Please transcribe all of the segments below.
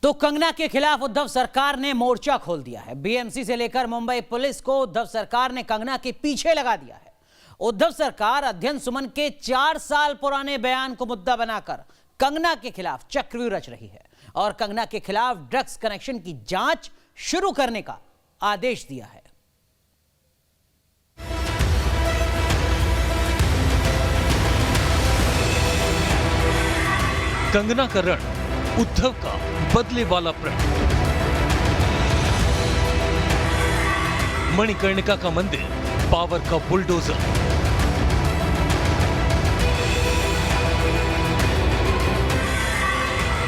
तो कंगना के खिलाफ उद्धव सरकार ने मोर्चा खोल दिया है। बीएमसी से लेकर मुंबई पुलिस को उद्धव सरकार ने कंगना के पीछे लगा दिया है। उद्धव सरकार अध्ययन सुमन के 4 साल पुराने बयान को मुद्दा बनाकर कंगना के खिलाफ चक्रव्यूह रच रही है और कंगना के खिलाफ ड्रग्स कनेक्शन की जांच शुरू करने का आदेश दिया है। कंगना का रण, उद्धव का बदले वाला प्रण। मणिकर्णिका का मंदिर, पावर का बुलडोजर।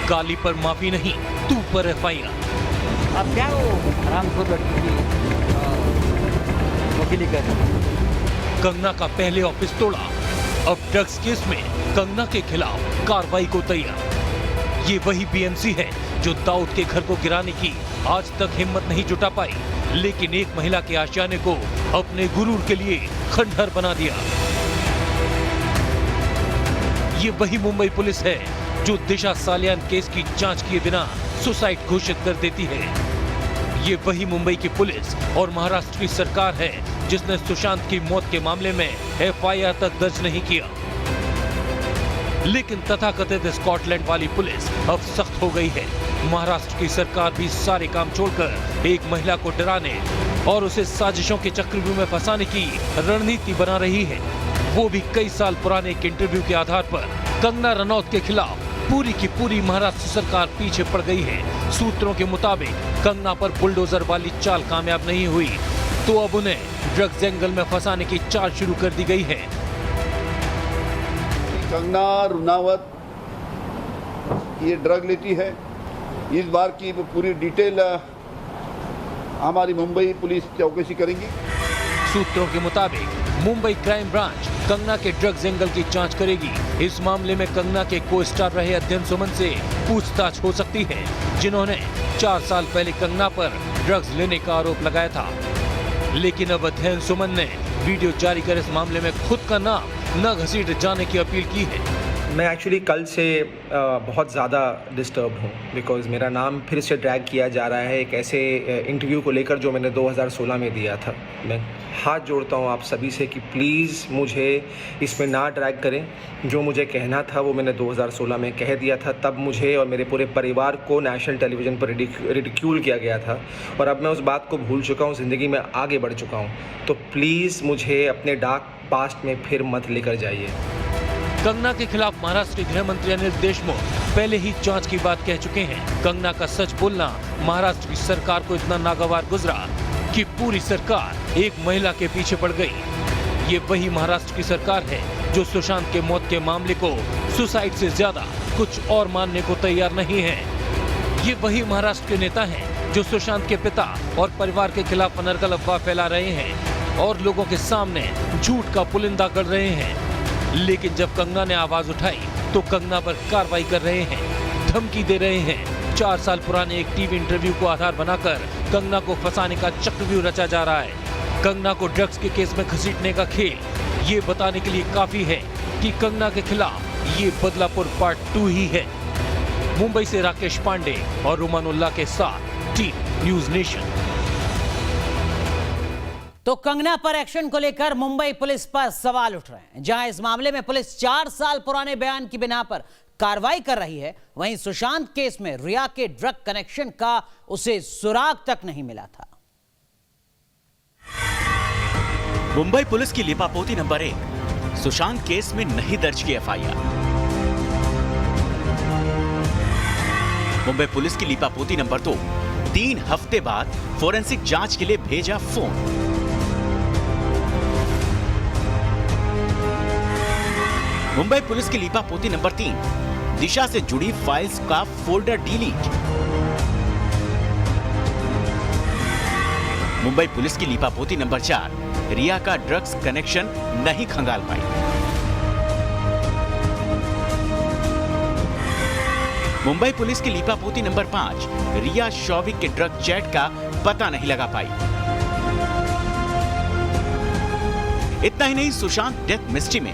गाली पर माफी नहीं, तू पर एफआईआर। अब क्या वो रामपुर लड़की की वकीली कर। कंगना का पहले ऑफिस तोड़ा, अब ड्रग्स केस में कंगना के खिलाफ कार्रवाई को तैयार। ये वही बीएमसी है जो दाऊद के घर को गिराने की आज तक हिम्मत नहीं जुटा पाई, लेकिन एक महिला के आशियाने को अपने गुरूर के लिए खंडहर बना दिया। ये वही मुंबई पुलिस है जो दिशा सालियान केस की जांच किए बिना सुसाइड घोषित कर देती है। ये वही मुंबई की पुलिस और महाराष्ट्र की सरकार है जिसने सुशांत की मौत के मामले में एफआईआर तक दर्ज नहीं किया। लेकिन तथाकथित स्कॉटलैंड वाली पुलिस अब सख्त हो गई है। महाराष्ट्र की सरकार भी सारे काम छोड़कर एक महिला को डराने और उसे साजिशों के चक्रव्यूह में फंसाने की रणनीति बना रही है। वो भी कई साल पुराने एक इंटरव्यू के आधार पर। कंगना रनौत के खिलाफ पूरी की पूरी महाराष्ट्र सरकार पीछे पड़ गई है। सूत्रों के मुताबिक कंगना पर बुलडोजर वाली चाल कामयाब नहीं हुई तो अब उन्हें ड्रग्स एंगल में फंसाने की चाल शुरू कर दी गई है। कंगना रनौत ये ड्रग लेती है। इस बार की पूरी डिटेल हमारी मुंबई पुलिस चौकसी करेंगी। सूत्रों के मुताबिक मुंबई क्राइम ब्रांच कंगना के ड्रग्स एंगल की जांच करेगी। इस मामले में कंगना के को स्टार रहे अध्ययन सुमन से पूछताछ हो सकती है, जिन्होंने 4 साल पहले कंगना पर ड्रग्स लेने का आरोप लगाया था। लेकिन अब अध्ययन सुमन ने वीडियो जारी कर इस मामले में खुद का नाम न घसीट जाने की अपील की है। मैं एक्चुअली कल से बहुत ज़्यादा डिस्टर्ब हूँ बिकॉज़ मेरा नाम फिर से ड्रैग किया जा रहा है एक ऐसे इंटरव्यू को लेकर जो मैंने 2016 में दिया था। मैं हाथ जोड़ता हूँ आप सभी से कि प्लीज़ मुझे इसमें ना ड्रैग करें। जो मुझे कहना था वो मैंने 2016 में कह दिया था। तब मुझे और मेरे पूरे परिवार को नेशनल टेलीविज़न पर रिडिक्यूल किया गया था और अब मैं उस बात को भूल चुका हूँ, ज़िंदगी में आगे बढ़ चुका हूँ। तो प्लीज़ मुझे अपने डार्क पास्ट में फिर मत लेकर जाइए। कंगना के खिलाफ महाराष्ट्र के गृह मंत्री अनिल देशमुख पहले ही जांच की बात कह चुके हैं। कंगना का सच बोलना महाराष्ट्र की सरकार को इतना नागवार गुजरा कि पूरी सरकार एक महिला के पीछे पड़ गई। ये वही महाराष्ट्र की सरकार है जो सुशांत के मौत के मामले को सुसाइड से ज्यादा कुछ और मानने को तैयार नहीं है। ये वही महाराष्ट्र के नेता हैं जो सुशांत के पिता और परिवार के खिलाफ अनर्गल अफवाह फैला रहे हैं और लोगों के सामने झूठ का पुलिंदा कर रहे हैं। लेकिन जब कंगना ने आवाज उठाई तो कंगना पर कार्रवाई कर रहे हैं, धमकी दे रहे हैं। 4 साल पुराने एक टीवी इंटरव्यू को आधार बनाकर कंगना को फंसाने का चक्रव्यूह रचा जा रहा है। कंगना को ड्रग्स के केस में घसीटने का खेल ये बताने के लिए काफी है कि कंगना के खिलाफ ये बदलापुर पार्ट 2 ही है। मुंबई से राकेश पांडे और रुमानुल्लाह के साथ टीम न्यूज नेशन। तो कंगना पर एक्शन को लेकर मुंबई पुलिस पर सवाल उठ रहे हैं। जहां इस मामले में पुलिस 4 साल पुराने बयान की बिना पर कार्रवाई कर रही है, वहीं सुशांत केस में रिया के ड्रग कनेक्शन का उसे सुराग तक नहीं मिला था। मुंबई पुलिस की लिपापोती नंबर 1, सुशांत केस में नहीं दर्ज की एफआईआर। मुंबई पुलिस की लिपापोती नंबर 2, 3 हफ्ते बाद फोरेंसिक जांच के लिए भेजा फोन। मुंबई पुलिस की लिपापोती नंबर 3, दिशा से जुड़ी फाइल्स का फोल्डर डिलीट। मुंबई पुलिस की लिपापोती नंबर 4, रिया का ड्रग्स कनेक्शन नहीं खंगाल पाई। मुंबई पुलिस की लिपापोती नंबर 5, रिया शौविक के ड्रग चैट का पता नहीं लगा पाई। इतना ही नहीं, सुशांत डेथ मिस्ट्री में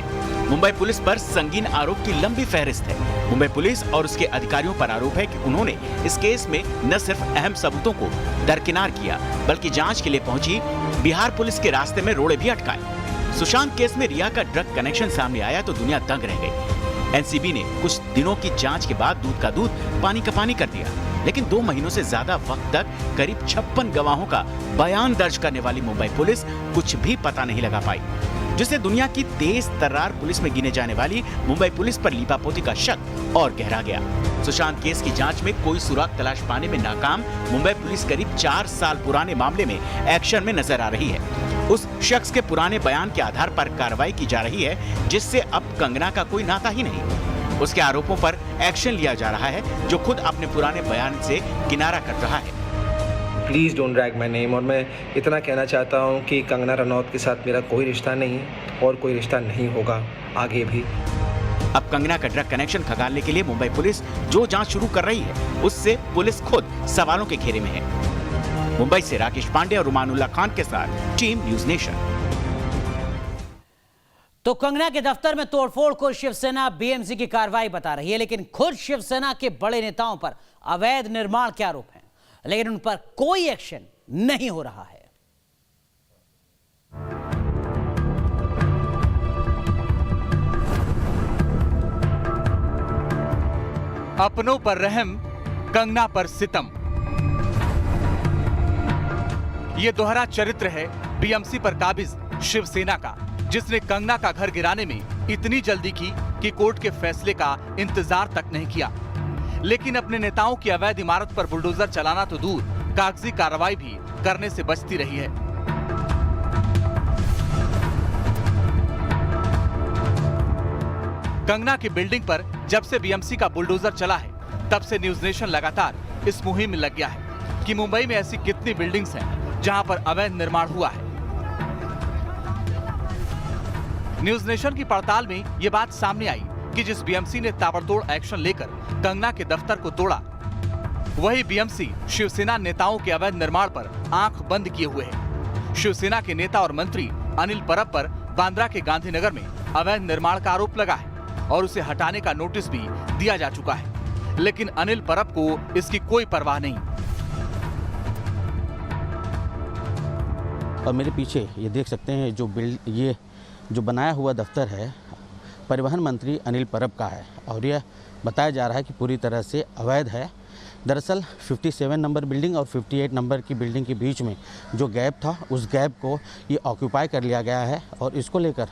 मुंबई पुलिस पर संगीन आरोप की लंबी फहरिस्त है। मुंबई पुलिस और उसके अधिकारियों पर आरोप है कि उन्होंने इस केस में न सिर्फ अहम सबूतों को दरकिनार किया, बल्कि जांच के लिए पहुंची बिहार पुलिस के रास्ते में रोड़े भी अटकाए। सुशांत केस में रिया का ड्रग कनेक्शन सामने आया तो दुनिया दंग रह गई। एनसीबी ने कुछ दिनों की जांच के बाद दूध का दूध पानी का पानी कर दिया, लेकिन 2 महीनों से ज्यादा वक्त तक करीब 56 गवाहों का बयान दर्ज करने वाली मुंबई पुलिस कुछ भी पता नहीं लगा पाई, जिससे दुनिया की तेज तर्रार पुलिस में गिने जाने वाली मुंबई पुलिस पर लीपापोती का शक और गहरा गया। सुशांत केस की जांच में कोई सुराग तलाश पाने में नाकाम मुंबई पुलिस करीब 4 साल पुराने मामले में एक्शन में नजर आ रही है। उस शख्स के पुराने बयान के आधार पर कार्रवाई की जा रही है, जिससे अब कंगना का कोई नाता ही नहीं। उसके आरोपों पर एक्शन लिया जा रहा है, जो खुद अपने पुराने बयान से किनारा कर रहा है। Please don't drag my name. और मैं इतना कहना चाहता हूँ कि कंगना रनौत के साथ मेरा कोई रिश्ता नहीं है और कोई रिश्ता नहीं होगा आगे भी। अब कंगना का ड्रग कनेक्शन खंगालने के लिए मुंबई पुलिस जो जांच शुरू कर रही है, उससे पुलिस खुद सवालों के घेरे में है। मुंबई से राकेश पांडे और रुमानुल्लाह खान के साथ टीम न्यूज नेशन। तो कंगना के दफ्तर में तोड़फोड़ को शिवसेना बीएमसी की कार्रवाई बता रही है, लेकिन खुद शिवसेना के बड़े नेताओं पर अवैध निर्माण के आरोप हैं, लेकिन उन पर कोई एक्शन नहीं हो रहा है। अपनों पर रहम, कंगना पर सितम, ये दोहरा चरित्र है बीएमसी पर काबिज शिवसेना का, जिसने कंगना का घर गिराने में इतनी जल्दी की कि कोर्ट के फैसले का इंतजार तक नहीं किया, लेकिन अपने नेताओं की अवैध इमारत पर बुलडोजर चलाना तो दूर, कागजी कार्रवाई भी करने से बचती रही है। कंगना की बिल्डिंग पर जब से बीएमसी का बुलडोजर चला है, तब से न्यूज नेशन लगातार इस मुहिम में लग गया है कि मुंबई में ऐसी कितनी बिल्डिंग्स हैं जहां पर अवैध निर्माण हुआ है। न्यूज नेशन की पड़ताल में यह बात सामने आई कि जिस बीएमसी ने ताबड़तोड़ एक्शन लेकर कंगना के दफ्तर को तोड़ा, वही बीएमसी शिवसेना नेताओं के अवैध निर्माण पर आंख बंद किए हुए है। शिवसेना के नेता और मंत्री अनिल परब पर बांद्रा के गांधीनगर में अवैध निर्माण का आरोप लगा है और उसे हटाने का नोटिस भी दिया जा चुका है, लेकिन अनिल परब को इसकी कोई परवाह नहीं। और मेरे पीछे ये देख सकते हैं ये जो बनाया हुआ दफ्तर है, परिवहन मंत्री अनिल परब का है और यह बताया जा रहा है कि पूरी तरह से अवैध है। दरअसल 57 नंबर बिल्डिंग और 58 नंबर की बिल्डिंग के बीच में जो गैप था, उस गैप को ये ऑक्यूपाई कर लिया गया है और इसको लेकर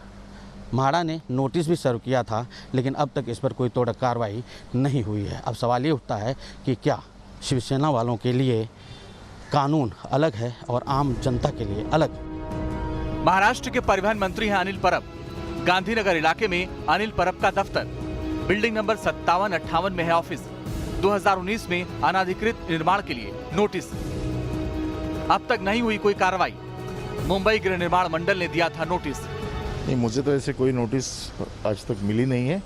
म्हाडा ने नोटिस भी सर्व किया था, लेकिन अब तक इस पर कोई तोड़ कार्रवाई नहीं हुई है। अब सवाल ये उठता है कि क्या शिवसेना वालों के लिए कानून अलग है और आम जनता के लिए अलग? महाराष्ट्र के परिवहन मंत्री हैं अनिल परब। गांधीनगर इलाके में अनिल परब का दफ्तर बिल्डिंग नंबर 57-58 में है ऑफिस। 2019 में अनाधिकृत निर्माण के लिए नोटिस, अब तक नहीं हुई कोई कार्रवाई। मुंबई गृह निर्माण मंडल ने दिया था नोटिस। नहीं, मुझे तो ऐसे कोई नोटिस आज तक मिली नहीं है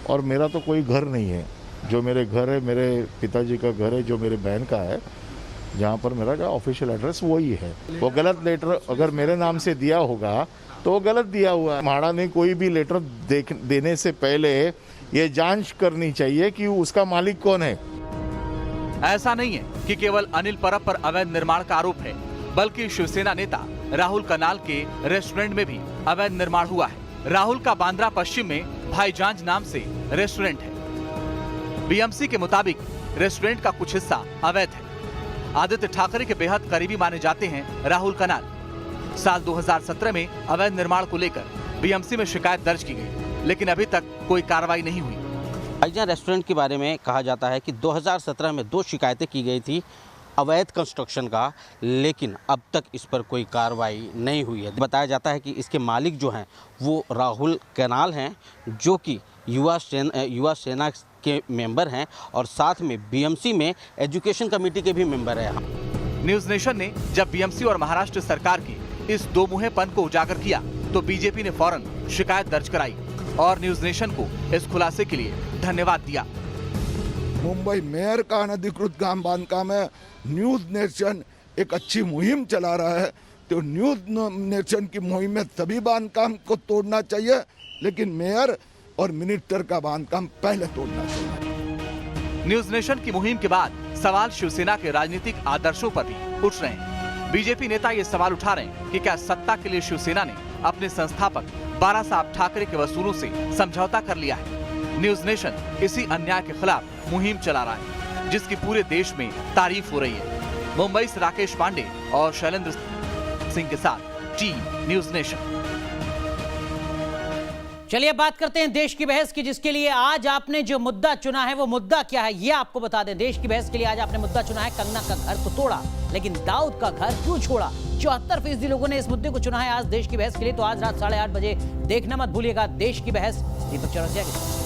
और मेरा तो कोई घर नहीं है। जो मेरे घर है, मेरे पिताजी का घर है, जो मेरे बहन का है, जहाँ पर मेरा जो ऑफिशियल एड्रेस वही है। वो गलत लेटर अगर मेरे नाम से दिया होगा तो वो गलत दिया हुआ है। म्हाडा ने कोई भी लेटर देने से पहले ये जांच करनी चाहिए कि उसका मालिक कौन है। ऐसा नहीं है कि केवल अनिल परब पर अवैध निर्माण का आरोप है, बल्कि शिवसेना नेता राहुल कनाल के रेस्टोरेंट में भी अवैध निर्माण हुआ है। राहुल का बांद्रा पश्चिम में भाईजान नाम से रेस्टोरेंट है। बीएमसी के मुताबिक रेस्टोरेंट का कुछ हिस्सा अवैध है। आदित्य ठाकरे के बेहद करीबी माने जाते हैं राहुल कनाल। साल 2017 में अवैध निर्माण को लेकर बीएमसी में शिकायत दर्ज की गई, लेकिन अभी तक कोई कार्रवाई नहीं हुई। भाईजान रेस्टोरेंट के बारे में कहा जाता है कि 2017 में 2 शिकायतें की गई थी अवैध कंस्ट्रक्शन का, लेकिन अब तक इस पर कोई कार्रवाई नहीं हुई है। बताया जाता है कि इसके मालिक जो हैं वो राहुल कनाल हैं, जो कि युवा सेना के मेंबर हैं और साथ में बीएमसी में एजुकेशन कमेटी के भी मेंबर हैं। न्यूज नेशन ने जब बीएमसी और महाराष्ट्र सरकार की इस दो मुहेपन को उजागर किया तो बीजेपी ने फौरन शिकायत दर्ज कराई और न्यूज नेशन को इस खुलासे के लिए धन्यवाद दिया। मुंबई मेयर का अनधिकृत काम बांधकाम है। न्यूज नेशन एक अच्छी मुहिम चला रहा है, तो न्यूज नेशन की मुहिम में सभी बांधकाम को तोड़ना चाहिए लेकिन मेयर और मिनिस्टर का बांधकाम पहले तोड़ना चाहिए। न्यूज नेशन की मुहिम के बाद सवाल शिवसेना के राजनीतिक आदर्शों पर भी उठ रहे हैं। बीजेपी नेता ये सवाल उठा रहे हैं कि क्या सत्ता के लिए शिवसेना ने अपने संस्थापक बाला साहब ठाकरे के वसूलों से समझौता कर लिया है। न्यूज नेशन इसी अन्याय के खिलाफ मुहिम चला रहा है, जिसकी पूरे देश में तारीफ हो रही है। मुंबई से राकेश पांडे और शैलेंद्र सिंह के साथ टीम न्यूज नेशन। चलिए अब बात करते हैं देश की बहस की, जिसके लिए आज आपने जो मुद्दा चुना है वो मुद्दा क्या है ये आपको बता दें। देश की बहस के लिए आज आपने मुद्दा चुना है कंगना का घर तो तोड़ा लेकिन दाऊद का घर क्यों छोड़ा। 74% लोगों ने इस मुद्दे को चुना है आज देश की बहस के लिए। तो आज रात 8:30 बजे देखना मत भूलिएगा देश की बहस दीपक चौरसिया के साथ।